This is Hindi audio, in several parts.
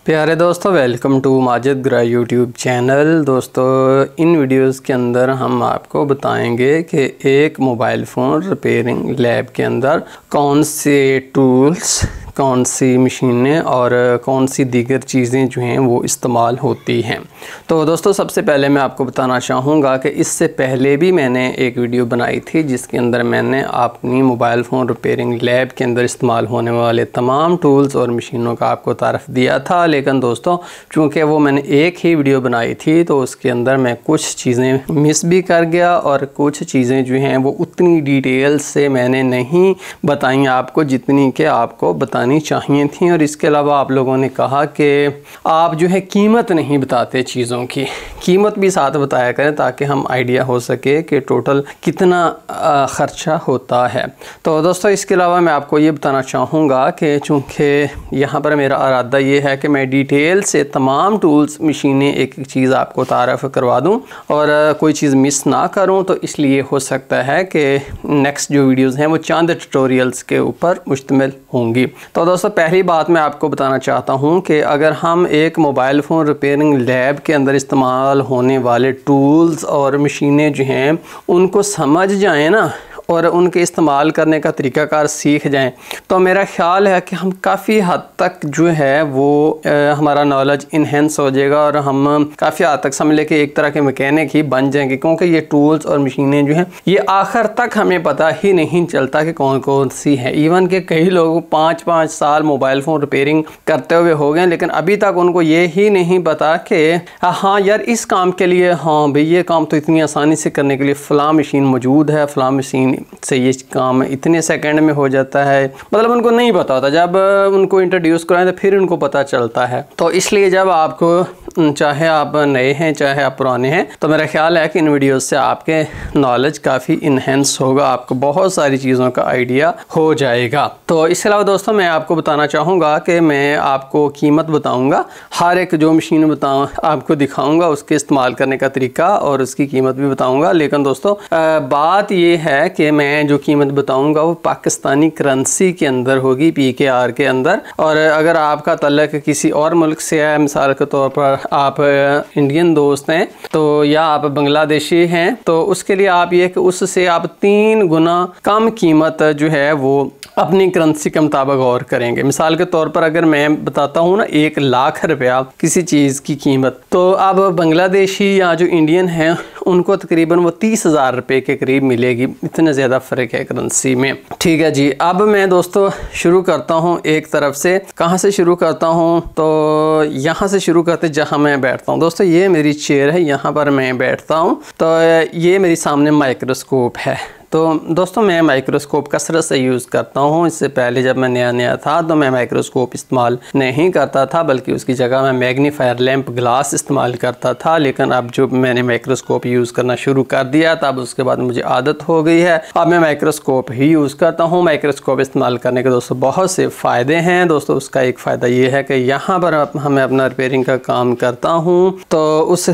प्यारे दोस्तों, वेलकम टू माजिद ग्रा यूट्यूब चैनल। दोस्तों, इन वीडियोस के अंदर हम आपको बताएंगे कि एक मोबाइल फ़ोन रिपेयरिंग लैब के अंदर कौन से टूल्स, कौन सी मशीनें और कौन सी दीगर चीज़ें जो हैं वो इस्तेमाल होती हैं। तो दोस्तों, सबसे पहले मैं आपको बताना चाहूँगा कि इससे पहले भी मैंने एक वीडियो बनाई थी जिसके अंदर मैंने अपनी मोबाइल फ़ोन रिपेयरिंग लैब के अंदर इस्तेमाल होने वाले तमाम टूल्स और मशीनों का आपको तारफ़ दिया था। लेकिन दोस्तों, चूँकि वो मैंने एक ही वीडियो बनाई थी तो उसके अंदर मैं कुछ चीज़ें मिस भी कर गया और कुछ चीज़ें जो हैं वो उतनी डिटेल से मैंने नहीं बताई आपको जितनी कि आपको बतानी चाहिए थी। और इसके अलावा आप लोगों ने कहा कि आप जो है कीमत नहीं बताते चीज़ों की, कीमत भी साथ बताया करें ताकि हम आइडिया हो सके कि टोटल कितना ख़र्चा होता है। तो दोस्तों, इसके अलावा मैं आपको ये बताना चाहूँगा कि चूँकि यहाँ पर मेरा इरादा ये है कि मैं डिटेल से तमाम टूल्स, मशीनें, एक एक चीज़ आपको तारफ़ करवा दूँ और कोई चीज़ मिस ना करूँ, तो इसलिए हो सकता है कि नेक्स्ट जो वीडियोज़ हैं वो चंद ट्यूटोरियल्स के ऊपर मुश्तमिल होंगी। तो दोस्तों, पहली बात मैं आपको बताना चाहता हूँ कि अगर हम एक मोबाइल फ़ोन रिपेयरिंग लैब के अंदर इस्तेमाल होने वाले टूल्स और मशीनें जो हैं उनको समझ जाएँ ना और उनके इस्तेमाल करने का तरीक़ाकार सीख जाएं, तो मेरा ख़्याल है कि हम काफ़ी हद तक जो है वो हमारा नॉलेज इन्हेंस हो जाएगा और हम काफ़ी हद तक समझ लें कि एक तरह के मैकेनिक ही बन जाएंगे। क्योंकि ये टूल्स और मशीनें जो हैं ये आखिर तक हमें पता ही नहीं चलता कि कौन कौन सी है। इवन के कई लोग 5-5 साल मोबाइल फ़ोन रिपेयरिंग करते हुए हो गए लेकिन अभी तक उनको ये ही नहीं पता कि हाँ यार, इस काम के लिए, हाँ भाई, ये काम तो इतनी आसानी से करने के लिए फ़लाँ मशीन मौजूद है, फ़लाँ मशीन से ये काम इतने सेकंड में हो जाता है। मतलब उनको नहीं पता होता, जब उनको इंट्रोड्यूस कराएं तो फिर उनको पता चलता है। तो इसलिए जब आपको, चाहे आप नए हैं चाहे आप पुराने हैं, तो मेरा ख्याल है कि इन वीडियोस से आपके नॉलेज काफ़ी इन्हेंस होगा, आपको बहुत सारी चीज़ों का आइडिया हो जाएगा। तो इसके अलावा दोस्तों, मैं आपको बताना चाहूँगा कि मैं आपको कीमत बताऊँगा, हर एक जो मशीन आपको दिखाऊँगा उसके इस्तेमाल करने का तरीका और उसकी कीमत भी बताऊँगा। लेकिन दोस्तों, बात ये है कि मैं जो कीमत बताऊंगा वो पाकिस्तानी करेंसी के अंदर होगी, PKR के अंदर। और अगर आपका तल्लक किसी और मुल्क से है, मिसाल के तौर पर आप इंडियन दोस्त हैं तो, या आप बांग्लादेशी हैं, तो उसके लिए आप ये कि उससे आप 3 गुना कम कीमत जो है वो अपनी करेंसी के मुताबिक गौर करेंगे। मिसाल के तौर पर अगर मैं बताता हूँ ना 1 लाख रुपया किसी चीज़ की कीमत, तो अब बांग्लादेशी या जो इंडियन हैं उनको तकरीबन वो 30,000 रुपये के करीब मिलेगी। इतना ज़्यादा फ़र्क है करेंसी में। ठीक है जी, अब मैं दोस्तों शुरू करता हूँ एक तरफ से। कहाँ से शुरू करता हूँ? तो यहाँ से शुरू करते जहाँ मैं बैठता हूँ। दोस्तों, ये मेरी चेयर है, यहाँ पर मैं बैठता हूँ। तो ये मेरे सामने माइक्रोस्कोप है। तो दोस्तों, मैं माइक्रोस्कोप कसरत से यूज़ करता हूँ। इससे पहले जब मैं नया था तो मैं माइक्रोस्कोप इस्तेमाल नहीं करता था, बल्कि उसकी जगह मैं मैग्नीफायर लैंप ग्लास इस्तेमाल करता था। लेकिन अब जो मैंने माइक्रोस्कोप यूज़ करना शुरू कर दिया तब उसके बाद मुझे आदत हो गई है, अब मैं माइक्रोस्कोप ही यूज़ करता हूँ। माइक्रोस्कोप इस्तेमाल करने के दोस्तों बहुत से फ़ायदे हैं। दोस्तों, उसका एक फ़ायदा ये है कि यहाँ पर मैं अपना रिपेयरिंग का काम करता हूँ तो उस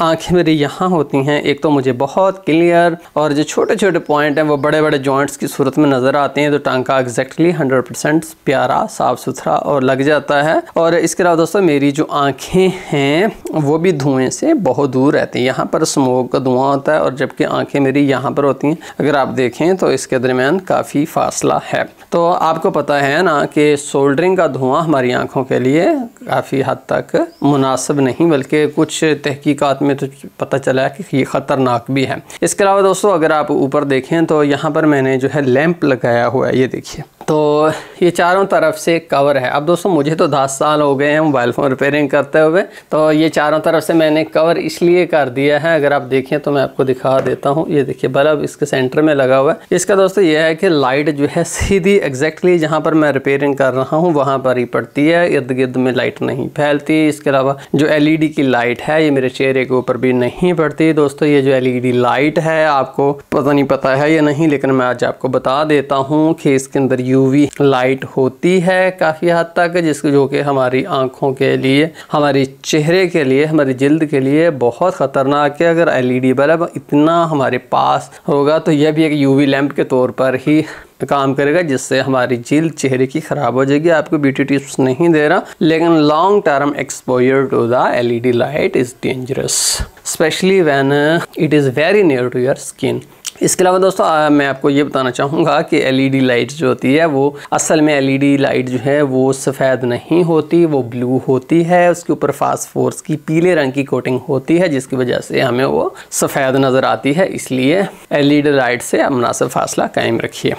आँखें मेरी यहाँ होती हैं। एक तो मुझे बहुत क्लियर और जो छोटे छोटे पॉइंट हैं वो बड़े बड़े जॉइंट्स की सूरत में नज़र आते हैं, तो टांका एग्जैक्टली 100% प्यारा, साफ़ सुथरा और लग जाता है। और इसके अलावा दोस्तों, मेरी जो आँखें हैं वो भी धुएं से बहुत दूर रहती हैं। यहाँ पर स्मोक का धुआं होता है और जबकि आँखें मेरी यहाँ पर होती हैं। अगर आप देखें तो इसके दरमियान काफ़ी फासला है। तो आपको पता है ना कि सोल्डरिंग का धुआं हमारी आँखों के लिए काफ़ी हद तक मुनासिब नहीं, बल्कि कुछ तहकीकात में तो पता चला है कि ये ख़तरनाक भी है। इसके अलावा दोस्तों, अगर आप ऊपर देखें तो यहाँ पर मैंने जो है लैंप लगाया हुआ है, ये देखिए। तो ये चारों तरफ से कवर है। अब दोस्तों, मुझे तो 10 साल हो गए हैं मोबाइल फ़ोन रिपेयरिंग करते हुए, तो ये चारों तरफ से मैंने कवर इसलिए कर दिया है। अगर आप देखें तो मैं आपको दिखा देता हूँ। ये देखिए, बल्ब इसके सेंटर में लगा हुआ है। इसका दोस्तों ये है कि लाइट जो है सीधी एग्जैक्टली जहाँ पर मैं रिपेयरिंग कर रहा हूँ वहाँ पर ही पड़ती है, इर्द गिर्द में लाइट नहीं फैलती। इसके अलावा जो LED की लाइट है ये मेरे चेहरे के ऊपर भी नहीं पड़ती। दोस्तों, ये जो LED लाइट है आपको पता नहीं पता है या नहीं, लेकिन मैं आज आपको बता देता हूँ कि इसके अंदर यूवी लाइट होती है काफ़ी हद तक, जिसको जो कि हमारी आँखों के लिए, हमारे चेहरे के लिए, हमारी जिल्द के लिए बहुत ख़तरनाक है। अगर एलईडी बल्ब इतना हमारे पास होगा तो यह भी एक यूवी लैंप के तौर पर ही काम करेगा, जिससे हमारी जिल्द चेहरे की ख़राब हो जाएगी। आपको ब्यूटी टिप्स नहीं दे रहा, लेकिन long term exposure to the LED light is dangerous, specially when it is very near to your skin. इसके अलावा दोस्तों मैं आपको ये बताना चाहूँगा कि एलईडी लाइट जो होती है वो असल में एलईडी लाइट जो है वो सफ़ेद नहीं होती, वो ब्लू होती है। उसके ऊपर फास्फोरस की पीले रंग की कोटिंग होती है, जिसकी वजह से हमें वो सफ़ेद नज़र आती है। इसलिए एलईडी लाइट से आप मुनासिब फासला कायम रखिए।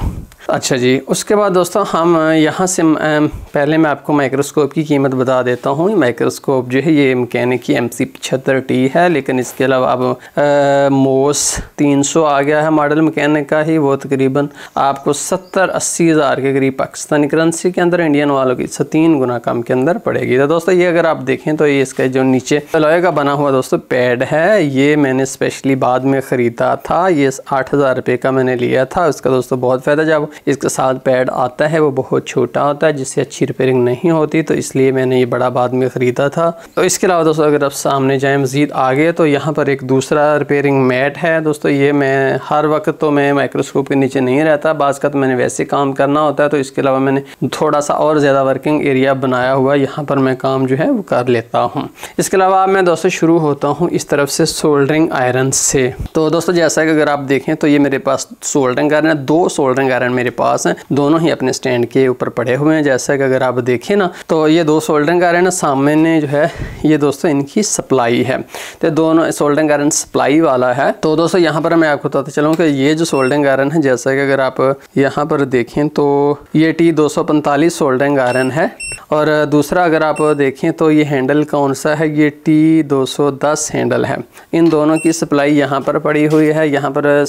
अच्छा जी, उसके बाद दोस्तों हम यहाँ से पहले मैं आपको माइक्रोस्कोप की कीमत बता देता हूँ। माइक्रोस्कोप जो है ये मैकेनिक की MC75T है, लेकिन इसके अलावा अब मोस 300 आ गया है मॉडल मैकेनिक का ही। वो तकरीबन आपको 70-80 हज़ार के करीब पाकिस्तानी करेंसी के अंदर, इंडियन वालों की 3 गुना कम के अंदर पड़ेगी। तो दोस्तों ये अगर आप देखें तो ये इसका जो नीचे लोहे का बना हुआ दोस्तों पैड है, ये मैंने स्पेशली बाद में ख़रीदा था। ये 8,000 रुपये का मैंने लिया था। उसका दोस्तों बहुत फ़ायदा, जब इसके साथ पैड आता है वो बहुत छोटा होता है, जिससे अच्छी रिपेयरिंग नहीं होती, तो इसलिए मैंने ये बड़ा बाद में ख़रीदा था। तो इसके अलावा दोस्तों अगर आप सामने जाएँ मज़ीद आगे तो यहाँ पर एक दूसरा रिपेयरिंग मैट है। दोस्तों ये मैं हर वक्त तो मैं माइक्रोस्कोप के नीचे नहीं रहता, बाज़ का तो मैंने वैसे काम करना होता है, तो इसके अलावा मैंने थोड़ा सा और ज़्यादा वर्किंग एरिया बनाया हुआ, यहाँ पर मैं काम जो है वो कर लेता हूँ। इसके अलावा मैं दोस्तों शुरू होता हूँ इस तरफ से सोल्डरिंग आयरन से। तो दोस्तों जैसा कि अगर आप देखें तो ये मेरे पास सोल्डरिंग आयरन है, 2 सोल्डरिंग आयरन मेरे पास हैं, दोनों ही अपने स्टैंड के ऊपर पड़े हुए हैं। जैसा कि अगर आप देखें ना तो ये 2 सोल्डरिंग आयरन सामने जो है ये दोस्तों इनकी सप्लाई है, तो दोनों सोल्डरिंग आयरन सप्लाई वाला है। तो दोस्तों यहाँ पर मैं आपको बताता चलूँ कि ये जो सोल्डरिंग आयरन है, जैसा कि अगर आप यहाँ पर देखें तो ये T245 सोल्डरिंग आयरन है, और दूसरा अगर आप देखें तो ये हैंडल कौन सा है, ये T210 हैंडल है। इन दोनों की सप्लाई यहाँ पर पड़ी हुई है। यहाँ पर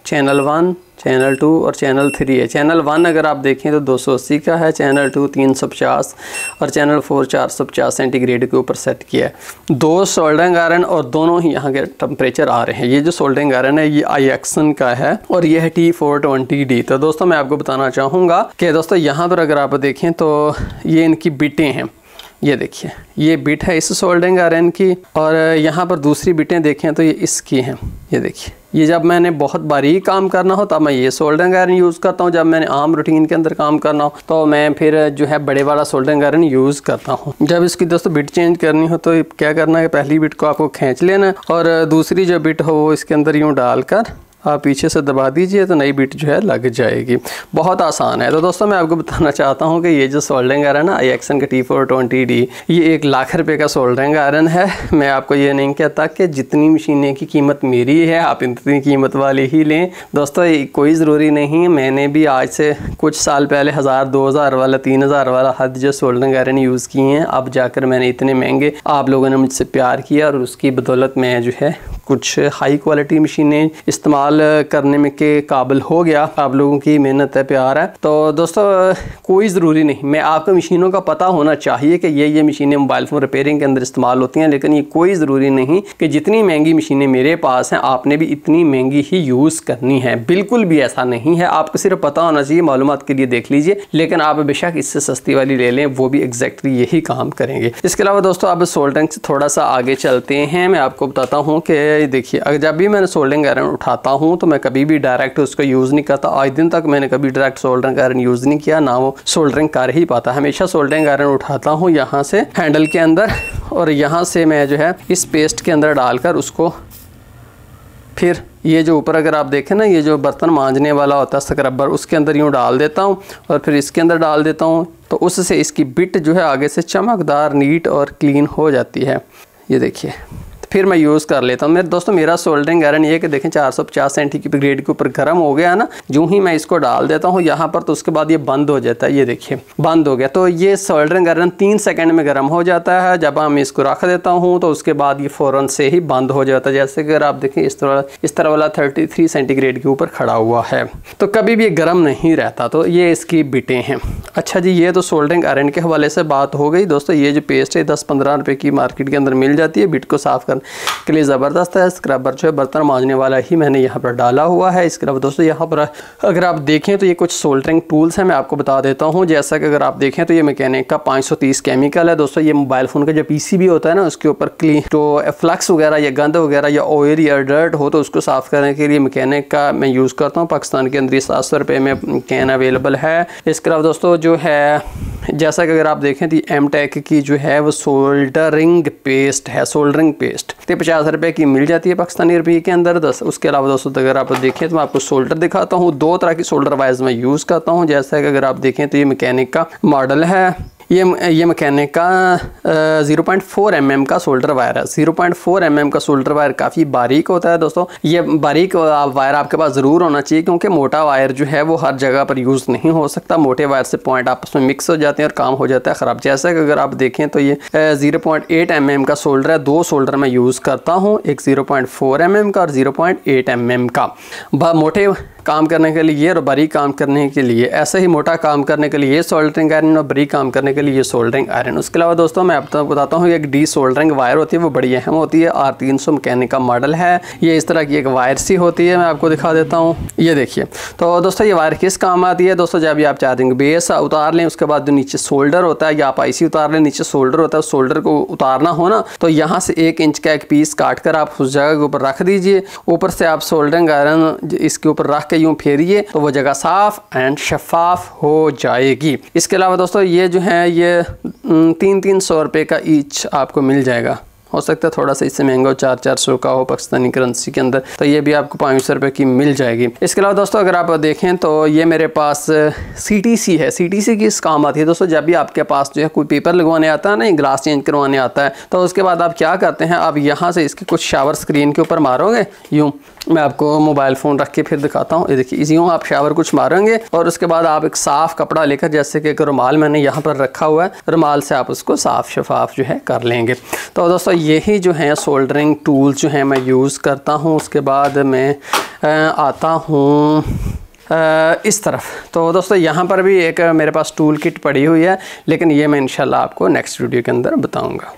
चैनल 1, चैनल 2 और चैनल 3 है। चैनल 1 अगर आप देखें तो 280 का है, चैनल 2 350 और चैनल 4 450 सेंटीग्रेड के ऊपर सेट किया है। 2 सोल्डरिंग आयरन और दोनों ही यहाँ के टेम्परेचर आ रहे हैं। ये जो सोल्डरिंग आयरन है ये IXN का है और ये है T420D। तो दोस्तों मैं आपको बताना चाहूँगा कि दोस्तों यहाँ पर अगर आप देखें तो ये इनकी बिटें हैं, ये देखिए ये बिट है इस सोल्डरिंग आयरन की, और यहाँ पर दूसरी बिटें देखें तो ये इसकी हैं। ये देखिए, ये जब मैंने बहुत बारीक काम करना हो तब मैं ये सोल्डरिंग आयरन यूज़ करता हूँ, जब मैंने आम रूटीन के अंदर काम करना हो तो मैं फिर जो है बड़े वाला सोल्डरिंग आयरन यूज़ करता हूँ। जब इसकी दोस्तों बिट चेंज करनी हो तो क्या करना है, पहली बिट को आपको खींच लेना और दूसरी जो बिट हो वो इसके अंदर यूँ डालकर आप पीछे से दबा दीजिए तो नई बिट जो है लग जाएगी। बहुत आसान है। तो दोस्तों मैं आपको बताना चाहता हूँ कि ये जो सोल्डरिंग आयरन है IXN का T420D, ये 1 लाख रुपए का सोल्डरिंग आयरन है। मैं आपको ये नहीं कहता कि जितनी मशीनें की कीमत मेरी है आप इतनी कीमत वाली ही लें। दोस्तों कोई ज़रूरी नहीं, मैंने भी आज से कुछ साल पहले 1000 2000 वाला 3000 वाला हद जो सोल्डरिंग आयरन यूज़ किए हैं, अब जाकर मैंने इतने महंगे, आप लोगों ने मुझसे प्यार किया और उसकी बदौलत मैं जो है कुछ हाई क्वालिटी मशीनें इस्तेमाल करने में के काबिल हो गया। आप लोगों की मेहनत है, प्यार है। तो दोस्तों कोई ज़रूरी नहीं, मैं आपको मशीनों का पता होना चाहिए कि ये मशीनें मोबाइल फ़ोन रिपेयरिंग के अंदर इस्तेमाल होती हैं, लेकिन ये कोई ज़रूरी नहीं कि जितनी महंगी मशीनें मेरे पास हैं आपने भी इतनी महंगी ही यूज़ करनी है। बिल्कुल भी ऐसा नहीं है, आपको सिर्फ पता होना चाहिए, मालूमात के लिए देख लीजिए, लेकिन आप बेशक इससे सस्ती वाली ले लें, वो भी एग्जैक्टली यही काम करेंगे। इसके अलावा दोस्तों अब सोल्डरिंग से थोड़ा सा आगे चलते हैं। मैं आपको बताता हूँ कि देखिए, अगर जब भी मैंने सोल्डरिंग आयरन उठाता हूँ तो मैं कभी भी डायरेक्ट उसको यूज़ नहीं करता। आज दिन तक मैंने कभी डायरेक्ट सोल्डरिंग आयरन यूज़ नहीं किया, ना वो सोल्डरिंग कर ही पाता। हमेशा सोल्डरिंग आयरन उठाता हूँ यहाँ से हैंडल के अंदर, और यहाँ से मैं जो है इस पेस्ट के अंदर डालकर उसको फिर ये जो ऊपर अगर आप देखें ना, ये जो बर्तन मांजने वाला होता है स्क्रबर, उसके अंदर यूँ डाल देता हूँ और फिर इसके अंदर डाल देता हूँ, तो उससे इसकी बिट जो है आगे से चमकदार, नीट और क्लीन हो जाती है। ये देखिए, फिर मैं यूज़ कर लेता हूँ। मेरे दोस्तों मेरा सोल्डरिंग आयरन ये कि देखें 450 सेंटीग्रेड के ऊपर गर्म हो गया ना, जो ही मैं इसको डाल देता हूँ यहाँ पर तो उसके बाद ये बंद हो जाता है। ये देखिए बंद हो गया। तो ये सोल्डरिंग आयरन 3 सेकंड में गर्म हो जाता है। जब हम इसको रख देता हूँ तो उसके बाद ये फ़ौरन से ही बंद हो जाता है। जैसे कि अगर आप देखें इस तरह वाला 33 सेंटीग्रेड के ऊपर खड़ा हुआ है, तो कभी भी ये गर्म नहीं रहता। तो ये इसकी बिटें हैं। अच्छा जी, ये तो सोल्डरिंग आयरन के हवाले से बात हो गई। दोस्तों ये जो पेस्ट है 10-15 रुपये की मार्केट के अंदर मिल जाती है बिट को साफ़ कर के लिए ज़बरदस्त है। स्क्रबर जो है बर्तन मांजने वाला ही मैंने यहाँ पर डाला हुआ है। इसके अलावा दोस्तों यहाँ पर अगर आप देखें तो ये कुछ सोल्डरिंग टूल्स हैं, मैं आपको बता देता हूँ। जैसा कि अगर आप देखें तो ये मैकेनिक का 530 केमिकल है दोस्तों। ये मोबाइल फ़ोन का जो पीसीबी होता है ना, उसके ऊपर क्लीन तो फ्लक्स वगैरह या गंद वगैरह या ऑयल या डर्ट हो तो उसको साफ़ करने के लिए मैकेनिक का मैं यूज़ करता हूँ। पाकिस्तान के अंदर 700 रुपये में कैन अवेलेबल है। इसके अलावा दोस्तों जो है जैसा कि अगर आप देखें तो एमटेक की जो है वो सोल्डरिंग पेस्ट है, सोल्डरिंग पेस्ट तो 50 रुपये की मिल जाती है पाकिस्तानी रुपये के अंदर। उसके अलावा दोस्तों अगर आप देखें तो मैं आपको सोल्डर दिखाता हूँ। 2 तरह की सोल्डर वाइज मैं यूज़ करता हूँ। जैसा कि अगर आप देखें तो ये मैकेनिक का मॉडल है, ये मैकेनिक का 0.4 mm का सोल्डर वायर है। 0.4 mm का सोल्डर वायर काफ़ी बारीक होता है दोस्तों। ये बारीक वायर आपके पास ज़रूर होना चाहिए, क्योंकि मोटा वायर जो है वो हर जगह पर यूज़ नहीं हो सकता। मोटे वायर से पॉइंट आपस में मिक्स हो जाते हैं और काम हो जाता है ख़राब। जैसा कि अगर आप देखें तो ये 0.8 mm का सोल्डर है। 2 सोल्डर मैं यूज़ करता हूँ, एक 0.4 mm का और 0.8 mm का। मोटे काम करने के लिए और बारीक काम करने के लिए, ऐसे ही मोटा काम करने के लिए ये सोल्डरिंग आयरन और बारीक काम करने के लिए ये सोल्डरिंग आयरन। उसके अलावा दोस्तों मैं आपको बताता हूँ एक डी सोल्डरिंग वायर होती है, वो बड़ी अहम होती है। R300 मैकेनिक का मॉडल है। ये इस तरह की एक वायर सी होती है, मैं आपको दिखा देता हूँ। ये देखिए तो दोस्तों ये वायर किस काम आती है दोस्तों, जब आप चार्जिंग बेस उतार लें उसके बाद जो नीचे सोल्डर होता है, या आप IC उतार लें, नीचे सोल्डर होता है, सोल्डर को उतारना हो ना तो यहाँ से 1 इंच का एक पीस काट कर आप उस जगह के ऊपर रख दीजिए। ऊपर से आप सोल्डरिंग आयरन इसके ऊपर रख के यूँ फेरिए तो वो जगह साफ़ एंड शफाफ हो जाएगी। इसके अलावा दोस्तों ये जो है ये 300-300 रुपये का ईच आपको मिल जाएगा। हो सकता है थोड़ा सा इससे महंगा हो, 400-400 का हो पाकिस्तानी करेंसी के अंदर, तो ये भी आपको 500 रुपये की मिल जाएगी। इसके अलावा दोस्तों अगर आप देखें तो ये मेरे पास CTC है। CTC की इस काम आती है दोस्तों, जब भी आपके पास जो है कोई पेपर लगवाने आता है ना, ग्लास चेंज करवाने आता है, तो उसके बाद आप क्या करते हैं, आप यहाँ से इसके कुछ शावर स्क्रीन के ऊपर मारोगे यूँ। मैं आपको मोबाइल फ़ोन रख के फिर दिखाता हूँ। ये देखिए इसी यूँ आप शावर कुछ मारेंगे और उसके बाद आप एक साफ़ कपड़ा लेकर, जैसे कि एक रुमाल मैंने यहाँ पर रखा हुआ है, रुमाल से आप उसको साफ़ शफाफ जो है कर लेंगे। तो दोस्तों यही जो है सोल्डरिंग टूल्स जो हैं मैं यूज़ करता हूँ। उसके बाद मैं आता हूँ इस तरफ। तो दोस्तों यहाँ पर भी एक मेरे पास टूल किट पड़ी हुई है, लेकिन ये मैं इंशाल्लाह आपको नेक्स्ट वीडियो के अंदर बताऊँगा।